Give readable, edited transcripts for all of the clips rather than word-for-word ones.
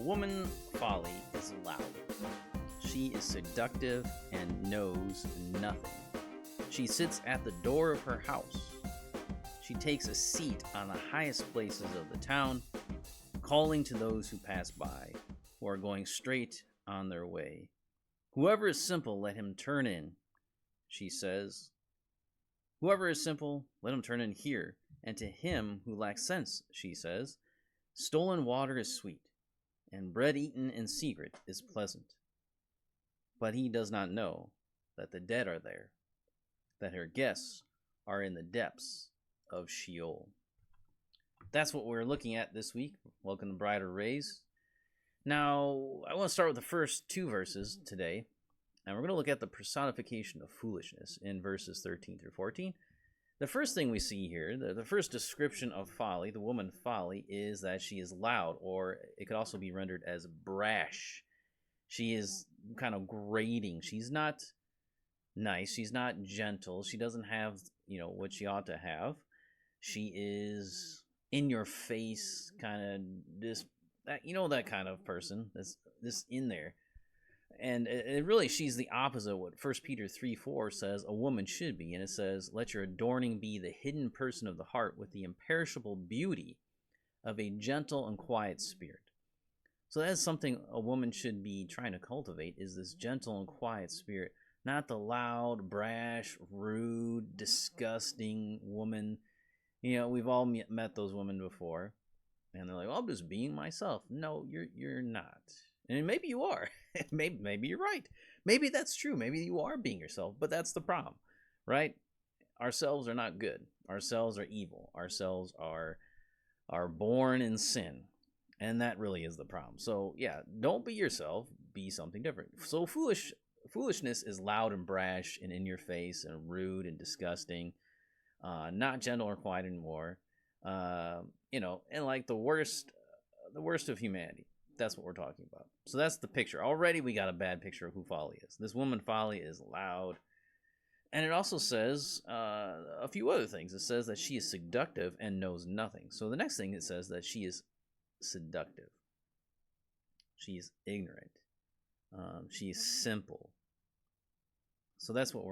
The woman Folly is loud. She is seductive and knows nothing. She sits at the door of her house. She takes a seat on the highest places of the town, calling to those who pass by, who are going straight on their way. Whoever is simple, let him turn in, she says. Whoever is simple, let him turn in here. And to him who lacks sense, she says, stolen water is sweet, and bread eaten in secret is pleasant. But he does not know that the dead are there, that her guests are in the depths of Sheol. That's what we're looking at this week. Welcome to Brighter Rays. Now, I want to start with the first two verses today, and we're going to look at the personification of foolishness in verses 13 through 14. The first thing we see here, the first description of Folly, the woman Folly, is that she is loud, or it could also be rendered as brash. She is kind of grating. She's not nice. She's not gentle. She doesn't have, what she ought to have. She is in your face, kind of that kind of person. That's this in there. And it really, she's the opposite of what 1 Peter 3:4 says a woman should be. And it says, let your adorning be the hidden person of the heart with the imperishable beauty of a gentle and quiet spirit. So that's something a woman should be trying to cultivate, is this gentle and quiet spirit. Not the loud, brash, rude, disgusting woman. We've all met those women before. And they're like, well, I'm just being myself. No, you're not. And maybe you are. maybe you're right. Maybe that's true. Maybe you are being yourself. But that's the problem, right? Ourselves are not good. Ourselves are evil. Ourselves are born in sin. And that really is the problem. So, yeah, don't be yourself. Be something different. So foolishness is loud and brash and in your face and rude and disgusting. Not gentle or quiet anymore. And like the worst of humanity. That's what we're talking about. So that's the picture. Already we got a bad picture of who Folly is. This woman Folly is loud. And it also says a few other things. It says that she is seductive and knows nothing. So the next thing it says that she is seductive. She is ignorant. She is simple. So that's what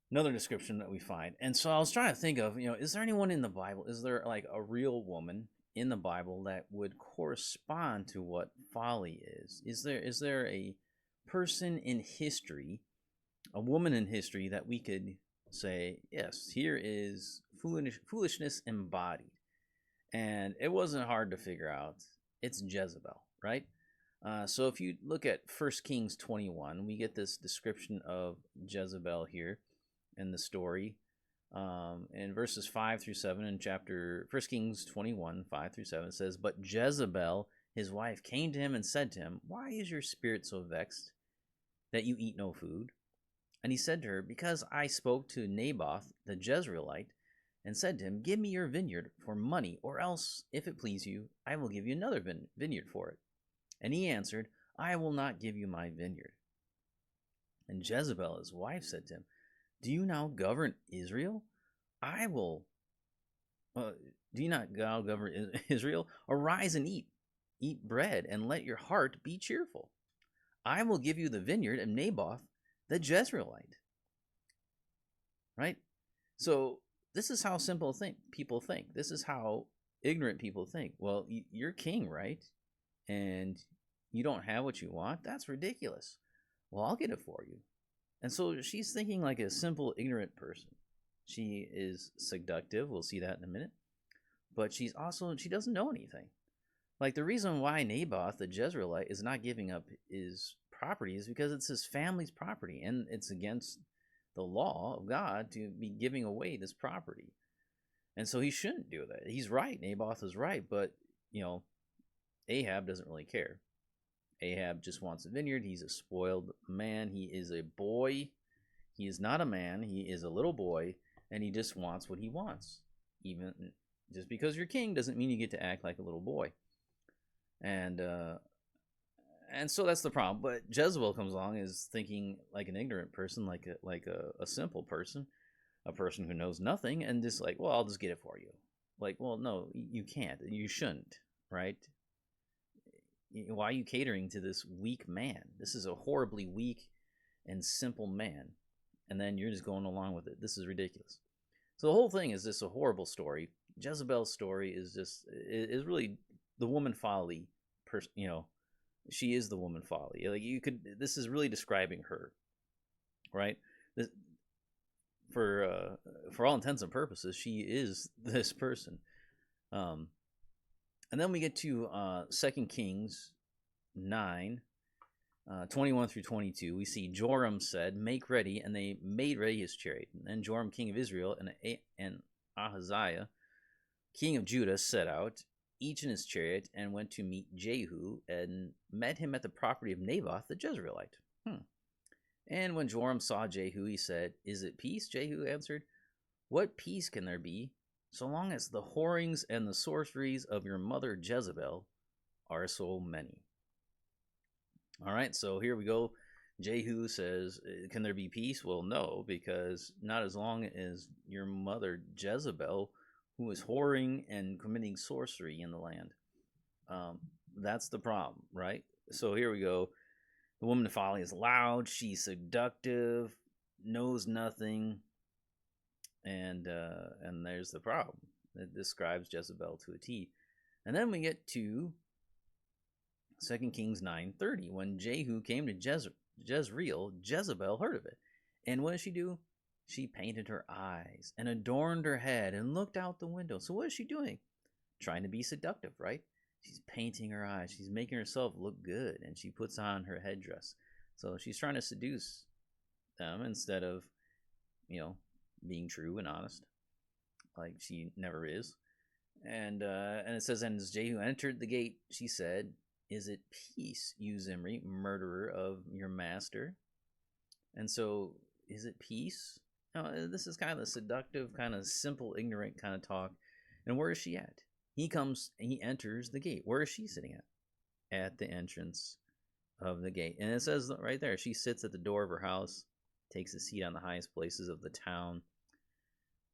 another description that we find. And so I was trying to think of, is there anyone in the Bible? Is there like a real woman in the Bible that would correspond to what Folly is? Is there a person in history, a woman in history that we could say, yes, here is foolishness embodied? And it wasn't hard to figure out. It's Jezebel, right? So if you look at 1 Kings 21, we get this description of Jezebel here in the story. In verses 5 through 7 in chapter 1 Kings 21, 5 through 7, it says, But Jezebel, his wife, came to him and said to him, Why is your spirit so vexed that you eat no food? And he said to her, Because I spoke to Naboth the Jezreelite and said to him, Give me your vineyard for money, or else, if it please you, I will give you another vineyard for it. And he answered, I will not give you my vineyard. And Jezebel, his wife, said to him, Do you now govern Israel? I will. Do you not now govern Israel? Arise and eat. Eat bread, and let your heart be cheerful. I will give you the vineyard of Naboth the Jezreelite. Right? So this is how simple people think. This is how ignorant people think. Well, you're king, right? And you don't have what you want? That's ridiculous. Well, I'll get it for you. And so she's thinking like a simple, ignorant person. She is seductive. We'll see that in a minute. But she doesn't know anything. Like the reason why Naboth the Jezreelite is not giving up his property is because it's his family's property. And it's against the law of God to be giving away this property. And so he shouldn't do that. He's right. Naboth is right. But, Ahab doesn't really care. Ahab just wants a vineyard. He's a spoiled man. He is a boy. He is not a man. He is a little boy, and he just wants what he wants. Even just because you're king doesn't mean you get to act like a little boy. And so that's the problem. But Jezebel comes along is thinking like an ignorant person, like a simple person, a person who knows nothing, and just like, well, I'll just get it for you. Like, well, no, you can't. You shouldn't, right? why are you catering to this weak man? This is a horribly weak and simple man. And then you're just going along with it. This is ridiculous. So the whole thing is just a horrible story. Jezebel's story is really the woman Folly. She is the woman Folly. Like this is really describing her, right? For all intents and purposes, she is this person. And then we get to 2 Kings 9, 21 through 22. We see Joram said, "Make ready," and they made ready his chariot. And then Joram, king of Israel, and Ahaziah, king of Judah, set out, each in his chariot, and went to meet Jehu, and met him at the property of Naboth the Jezreelite. And when Joram saw Jehu, he said, "Is it peace?" Jehu answered, "What peace can there be, so long as the whorings and the sorceries of your mother Jezebel are so many?" All right, so here we go. Jehu says, can there be peace? Well, no, because not as long as your mother Jezebel, who is whoring and committing sorcery in the land. That's the problem, right? So here we go. The woman of Folly is loud, she's seductive, knows nothing, and there's the problem. It describes Jezebel to a T. And then we get to 2 Kings 9:30. When Jehu came to Jezreel, Jezebel heard of it. And what did she do? She painted her eyes and adorned her head and looked out the window. So what is she doing? Trying to be seductive, right? She's painting her eyes. She's making herself look good, and she puts on her headdress. So she's trying to seduce them instead of, being true and honest, like she never is. And it says, and as Jehu entered the gate, she said, "Is it peace, you Zimri, murderer of your master?" And so, is it peace? No, this is kind of the seductive, kind of simple, ignorant kind of talk. And where is she at? He comes and he enters the gate. Where is she sitting at? At the entrance of the gate. And it says right there, she sits at the door of her house, takes a seat on the highest places of the town.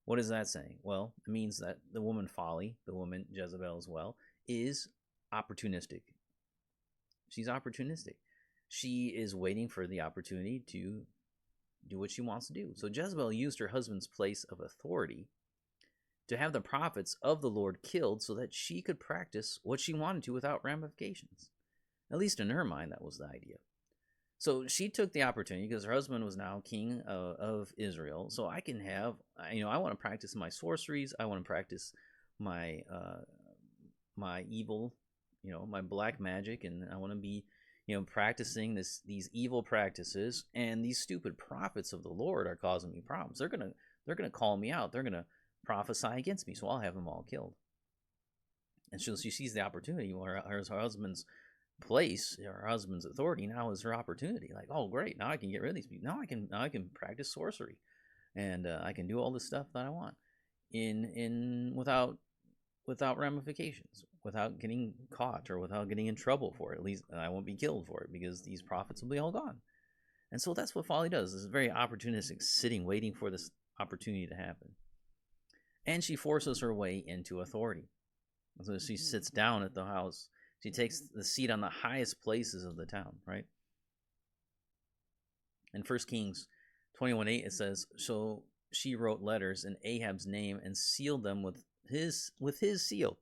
What is that saying? Well, it means that the woman Folly, the woman Jezebel as well, is opportunistic. She's opportunistic. She is waiting for the opportunity to do what she wants to do. So Jezebel used her husband's place of authority to have the prophets of the Lord killed so that she could practice what she wanted to without ramifications. At least in her mind, that was the idea. So she took the opportunity because her husband was now king of Israel. So I can have, I want to practice my sorceries. I want to practice my my evil, my black magic, and I want to be, practicing these evil practices. And these stupid prophets of the Lord are causing me problems. They're gonna call me out. They're gonna prophesy against me, so I'll have them all killed. And so she sees the opportunity where her husband's place, her husband's authority now is her opportunity. Like, oh great, now I can get rid of these people. Now I can practice sorcery, and I can do all this stuff that I want without ramifications, without getting caught or without getting in trouble for it. At least I won't be killed for it because these prophets will be all gone. And so that's what Folly does. This is very opportunistic, sitting, waiting for this opportunity to happen. And she forces her way into authority. So she sits down at the house. She takes the seat on the highest places of the town, right? In 1 Kings 21:8, it says, so she wrote letters in Ahab's name and sealed them with his seal.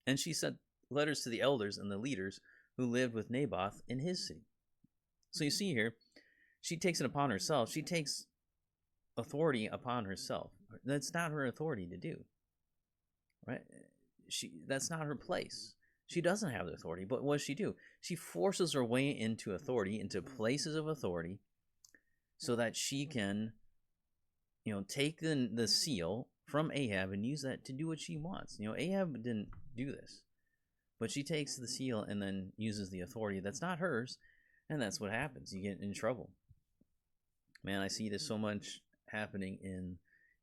And she sent letters to the elders and the leaders who lived with Naboth in his city. So you see here, she takes it upon herself. She takes authority upon herself. That's not her authority to do, right? That's not her place. She doesn't have the authority, but what does she do? She forces her way into authority, into places of authority, so that she can, take the seal from Ahab and use that to do what she wants. Ahab didn't do this, but she takes the seal and then uses the authority that's not hers, and that's what happens. You get in trouble. Man, I see this so much happening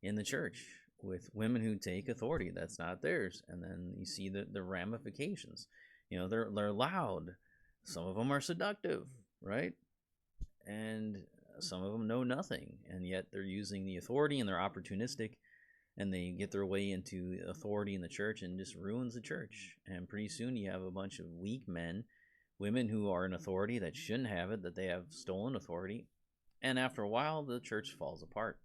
in the church with women who take authority that's not theirs, and then you see the ramifications. They're loud. Some of them are seductive, right? And some of them know nothing, and yet they're using the authority and they're opportunistic, and they get their way into authority in the church and just ruins the church. And pretty soon you have a bunch of weak men, women who are in authority that shouldn't have it, that they have stolen authority. And after a while, the church falls apart.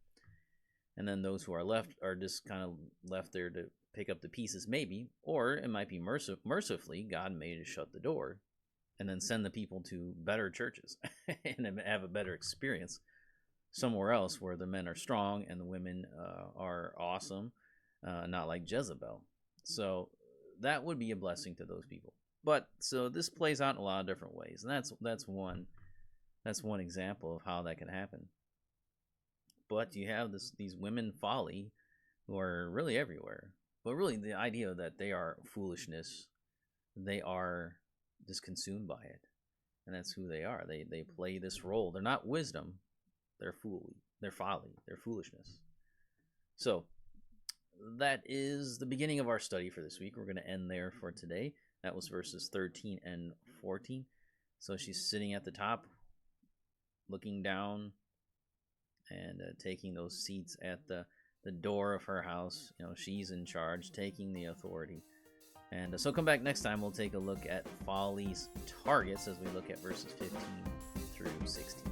And then those who are left are just kind of left there to pick up the pieces, maybe. Or it might be mercifully, God may just shut the door and then send the people to better churches and have a better experience somewhere else where the men are strong and the women are awesome, not like Jezebel. So that would be a blessing to those people. But so this plays out in a lot of different ways, and that's one example of how that can happen. But you have these women folly who are really everywhere. But really, the idea that they are foolishness, they are just consumed by it, and that's who they are. They play this role. They're not wisdom. They're folly, they're foolishness. So that is the beginning of our study for this week. We're going to end there for today. That was verses 13 and 14. So she's sitting at the top, looking down, and taking those seats at the door of her house. She's in charge, taking the authority. And so come back next time. We'll take a look at Folly's targets as we look at verses 15 through 16.